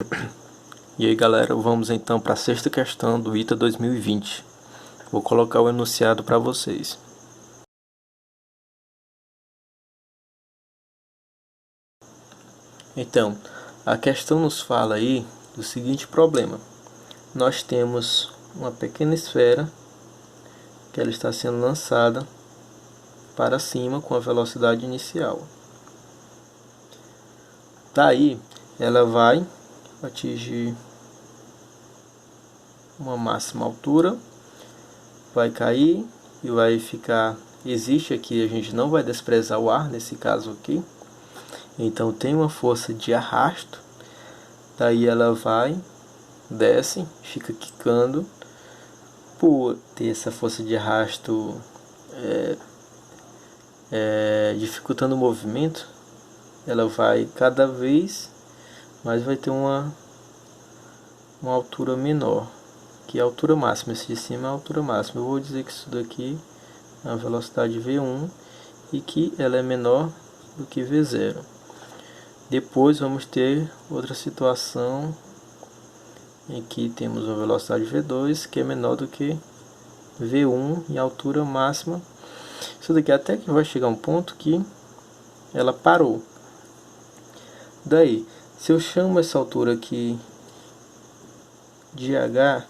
E aí galera, vamos então para a sexta questão do ITA 2020. Vou colocar o enunciado para vocês. Então, a questão nos fala aí do seguinte problema. Nós temos uma pequena esfera que ela está sendo lançada para cima com a velocidade inicial. Daí, ela vai atingir uma máxima altura, vai cair e vai ficar... Existe aqui, a gente não vai desprezar o ar nesse caso aqui. Então tem uma força de arrasto, daí ela vai, desce, fica quicando. Por ter essa força de arrasto dificultando o movimento, ela vai cada vez mais, vai ter uma altura menor, que é a altura máxima. Esse de cima é a altura máxima. Eu vou dizer que isso daqui é a velocidade V1 e que ela é menor do que V0. Depois vamos ter outra situação em que temos uma velocidade V2 que é menor do que V1 e a altura máxima. Isso daqui até que vai chegar um ponto que ela parou. Daí, se eu chamo essa altura aqui de H,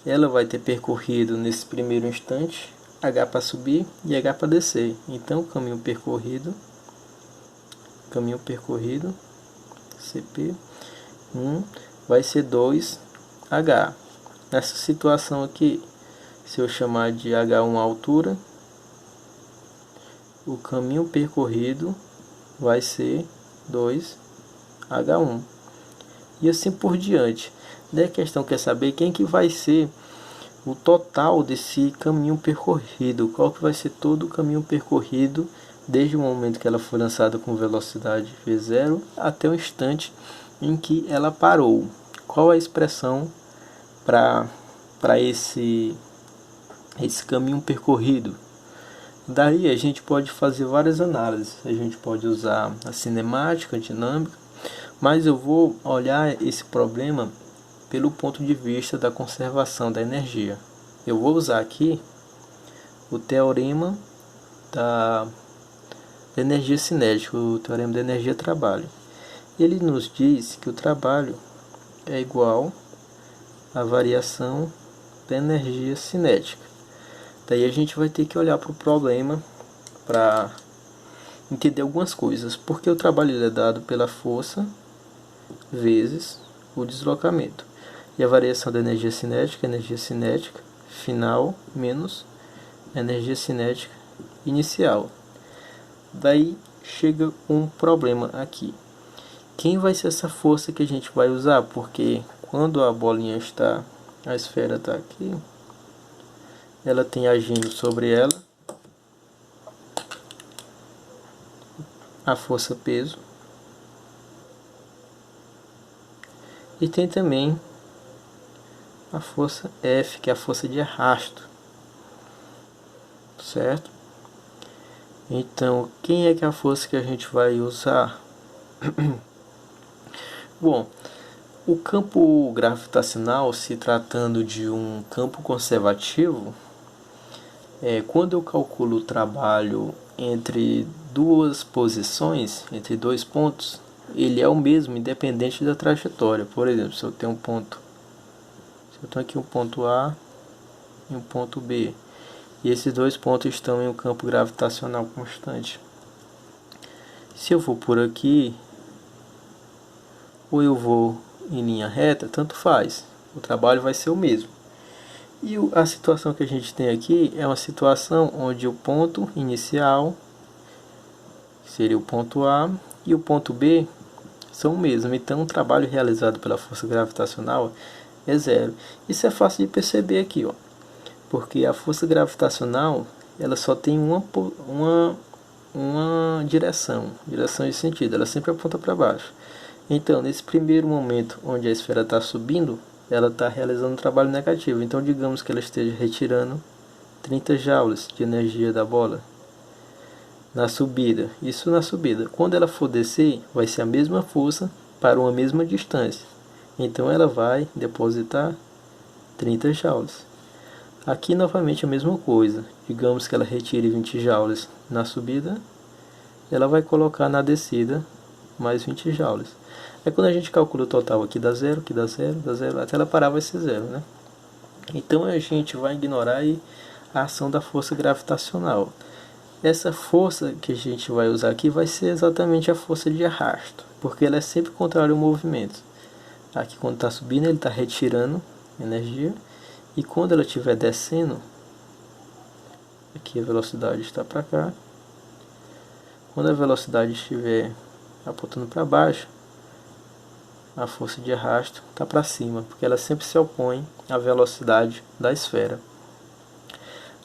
ela vai ter percorrido nesse primeiro instante H para subir e H para descer. Então, o caminho percorrido CP1 vai ser 2H. Nessa situação aqui, se eu chamar de H1 a altura, o caminho percorrido vai ser 2H1. E assim por diante. Daí a questão quer saber quem que vai ser o total desse caminho percorrido. Qual que vai ser todo o caminho percorrido desde o momento que ela foi lançada com velocidade V0 até o instante em que ela parou. Qual a expressão para esse caminho percorrido? Daí a gente pode fazer várias análises. A gente pode usar a cinemática, a dinâmica, mas eu vou olhar esse problema pelo ponto de vista da conservação da energia. Eu vou usar aqui o teorema da energia cinética, o teorema da energia-trabalho. Ele nos diz que o trabalho é igual à variação da energia cinética. Daí a gente vai ter que olhar para o problema para entender algumas coisas, porque o trabalho é dado pela força vezes o deslocamento. E a variação da energia cinética final menos energia cinética inicial. Daí chega um problema aqui. Quem vai ser essa força que a gente vai usar? Porque quando a bolinha está, a esfera está aqui, ela tem agindo sobre ela a força peso. E tem também a força F, que é a força de arrasto, certo? Então, quem é que é a força que a gente vai usar? Bom, o campo gravitacional, se tratando de um campo conservativo, quando eu calculo o trabalho entre duas posições, entre dois pontos, ele é o mesmo, independente da trajetória. Por exemplo, se eu tenho aqui um ponto A e um ponto B, e esses dois pontos estão em um campo gravitacional constante. Se eu vou por aqui, ou eu vou em linha reta, tanto faz, o trabalho vai ser o mesmo. E a situação que a gente tem aqui é uma situação onde o ponto inicial, que seria o ponto A, e o ponto B são o mesmo. Então o trabalho realizado pela força gravitacional é zero. Isso é fácil de perceber aqui, ó, porque a força gravitacional ela só tem uma direção de sentido, ela sempre aponta para baixo. Então, nesse primeiro momento onde a esfera está subindo, ela está realizando um trabalho negativo. Então, digamos que ela esteja retirando 30 joules de energia da bola. na subida. Isso na subida. Quando ela for descer, vai ser a mesma força para uma mesma distância. Então ela vai depositar 30 joules. Aqui novamente a mesma coisa. Digamos que ela retire 20 joules na subida, ela vai colocar na descida mais 20 joules. Aí quando a gente calcula o total aqui dá zero, aqui dá zero, até ela parar vai ser zero, né? Então a gente vai ignorar aí a ação da força gravitacional. Essa força que a gente vai usar aqui vai ser exatamente a força de arrasto, porque ela é sempre contrária ao movimento. Aqui quando está subindo ele está retirando energia, e quando ela estiver descendo, aqui a velocidade está para cá, quando a velocidade estiver apontando para baixo, a força de arrasto está para cima, porque ela sempre se opõe à velocidade da esfera.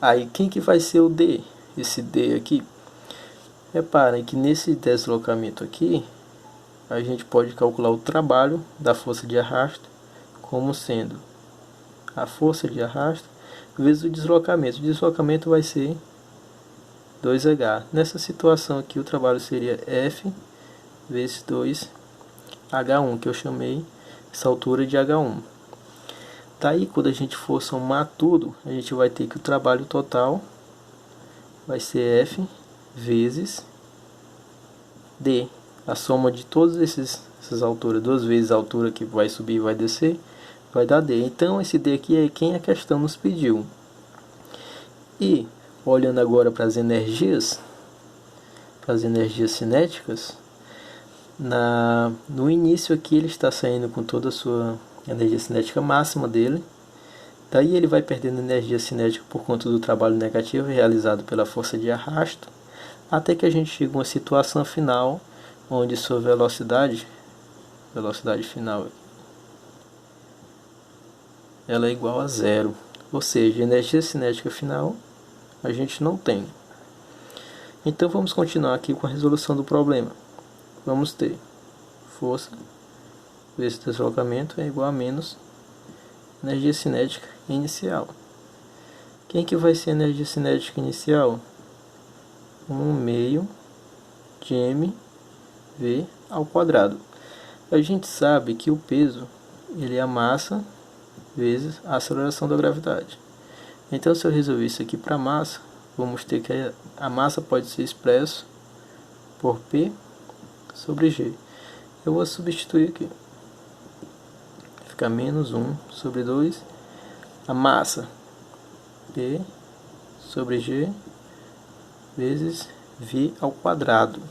Aí quem que vai ser o D? Esse D aqui. Reparem que nesse deslocamento aqui, a gente pode calcular o trabalho da força de arrasto como sendo a força de arrasto vezes o deslocamento. O deslocamento vai ser 2H. Nessa situação aqui o trabalho seria F vezes 2H1, que eu chamei essa altura de H1. Daí quando a gente for somar tudo, a gente vai ter que o trabalho total vai ser F vezes D. A soma de todas essas alturas, duas vezes a altura que vai subir e vai descer, vai dar D. Então esse D aqui é quem a questão nos pediu. E olhando agora para as energias cinéticas, no início aqui ele está saindo com toda a sua energia cinética máxima dele. Daí ele vai perdendo energia cinética por conta do trabalho negativo realizado pela força de arrasto, até que a gente chega a uma situação final onde sua velocidade final, ela é igual a zero. Ou seja, energia cinética final a gente não tem. Então vamos continuar aqui com a resolução do problema. Vamos ter força vezes deslocamento é igual a menos energia cinética inicial. Quem que vai ser a energia cinética inicial? 1/2 de mv ao quadrado. A gente sabe que o peso ele é a massa vezes a aceleração da gravidade. Então se eu resolver isso aqui para massa, vamos ter que a massa pode ser expresso por P sobre G. Eu vou substituir aqui. Fica menos 1 sobre 2. A massa P sobre G vezes V ao quadrado.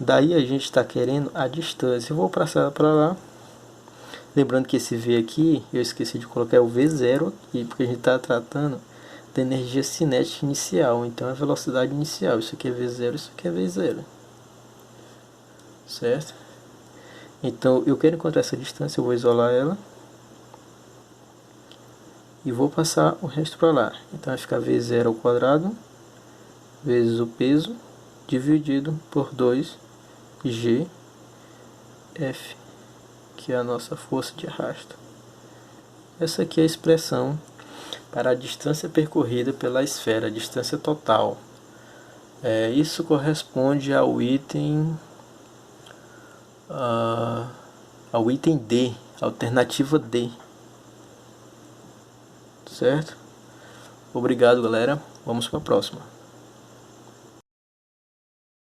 Daí a gente está querendo a distância. Eu vou passar para lá. Lembrando que esse V aqui, eu esqueci de colocar o V0 aqui, porque a gente está tratando da energia cinética inicial. Então é a velocidade inicial. Isso aqui é V0, isso aqui é V0. Certo? Então eu quero encontrar essa distância, eu vou isolar ela. E vou passar o resto para lá. Então vai ficar V0 ao quadrado vezes o peso dividido por 2G F, que é a nossa força de arrasto. Essa aqui é a expressão para a distância percorrida pela esfera, a distância total. Isso corresponde ao item D, alternativa D. Certo? Obrigado, galera. Vamos para a próxima.